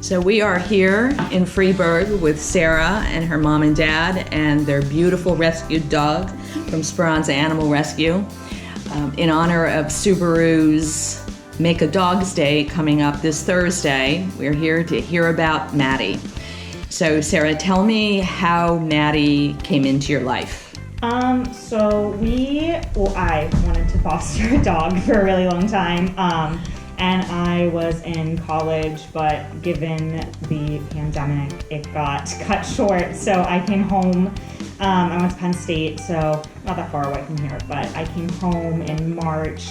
So we are here in Freeburg with Sara and her mom and dad and their beautiful rescued dog from Speranza Animal Rescue. In honor of Subaru's Make a Dog's Day coming up this Thursday, we're here to hear about Maddie. So Sara, tell me how Maddie came into your life. I wanted to foster a dog for a really long time. And I was in college, but given the pandemic, it got cut short. So I came home. I went to Penn State, so not that far away from here, but I came home in March.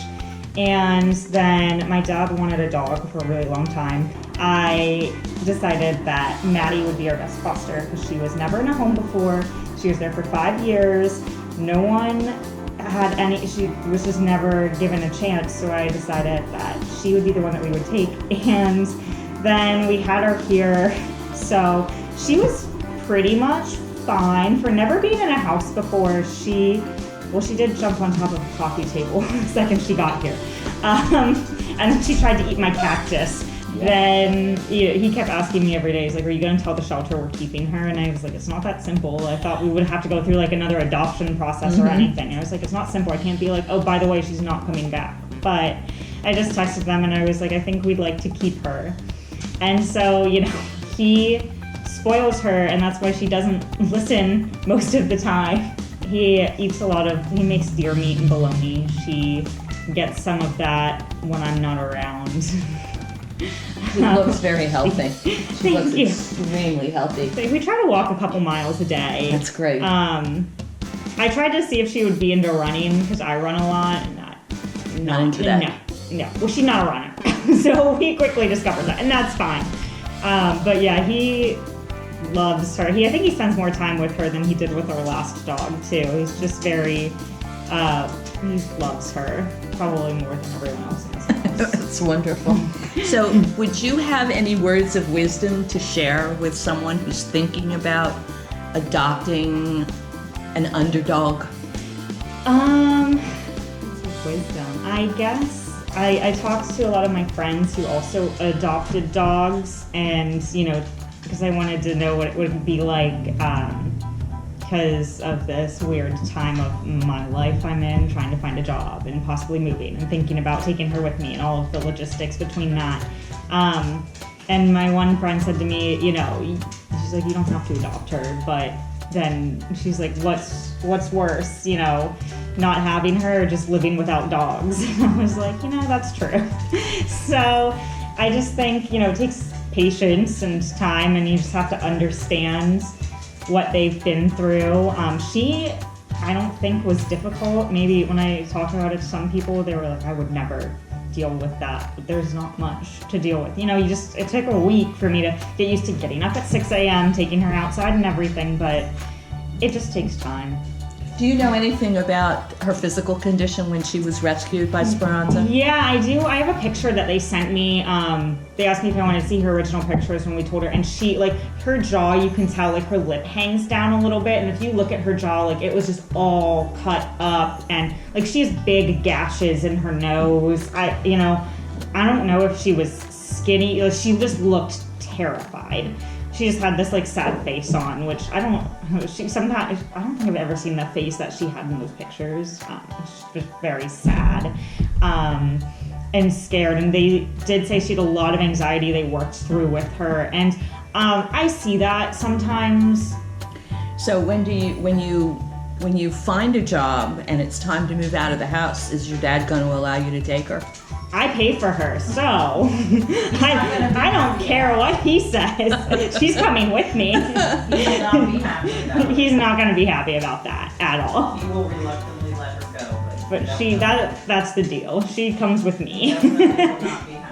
And then my dad wanted a dog for a really long time. I decided that Maddie would be our best foster because she was never in a home before. She was there for 5 years. No one had any, she was just never given a chance, so I decided that she would be the one that we would take. And then we had her here, so she was pretty much fine for never being in a house before. She did jump on top of a coffee table the second she got here. And then she tried to eat my cactus. Then he kept asking me every day, he's like, are you going to tell the shelter we're keeping her? And I was like, it's not that simple. I thought we would have to go through like another adoption process or anything. And I was like, it's not simple. I can't be like, oh, by the way, she's not coming back. But I just texted them and I was like, I think we'd like to keep her. And so, he spoils her, and that's why she doesn't listen most of the time. He makes deer meat and bologna. She gets some of that when I'm not around. She looks very healthy. She looks you. Extremely healthy. We try to walk a couple miles a day. That's great. I tried to see if she would be into running because I run a lot. And not into that. No. Well, she's not a runner. So we quickly discovered that, and that's fine. But yeah, he loves her. I think he spends more time with her than he did with our last dog too. He's just very, he loves her probably more than everyone else in this house. That's wonderful. So would you have any words of wisdom to share with someone who's thinking about adopting an underdog? Wisdom. I guess I talked to a lot of my friends who also adopted dogs, and because I wanted to know what it would be like because of this weird time of my life I'm in, trying to find a job and possibly moving and thinking about taking her with me and all of the logistics between that. And my one friend said to me, she's like, you don't have to adopt her, but then she's like, what's worse, not having her or just living without dogs? And I was like, that's true. So I just think, it takes patience and time, and you just have to understand what they've been through. She, I don't think, was difficult. Maybe when I talked about it to some people, they were like, I would never deal with that. But there's not much to deal with. It took a week for me to get used to getting up at 6 a.m., taking her outside and everything, but it just takes time. Do you know anything about her physical condition when she was rescued by Speranza? Yeah, I do. I have a picture that they sent me. They asked me if I wanted to see her original pictures when we told her, and she, her jaw, you can tell, her lip hangs down a little bit, and if you look at her jaw, it was just all cut up, and, she has big gashes in her nose. I don't know if she was skinny. She just looked terrified. She just had this sad face on, which I don't think I've ever seen the face that she had in those pictures. It's just very sad and scared. And they did say she had a lot of anxiety they worked through with her, and I see that sometimes. So when you find a job and it's time to move out of the house, is your dad going to allow you to take her? I pay for her, so I don't care what he says. She's coming with me. He will not be happy about it. He's not going to be happy about that at all. He will reluctantly let her go. But that's the deal. She comes with me. Definitely will not be happy.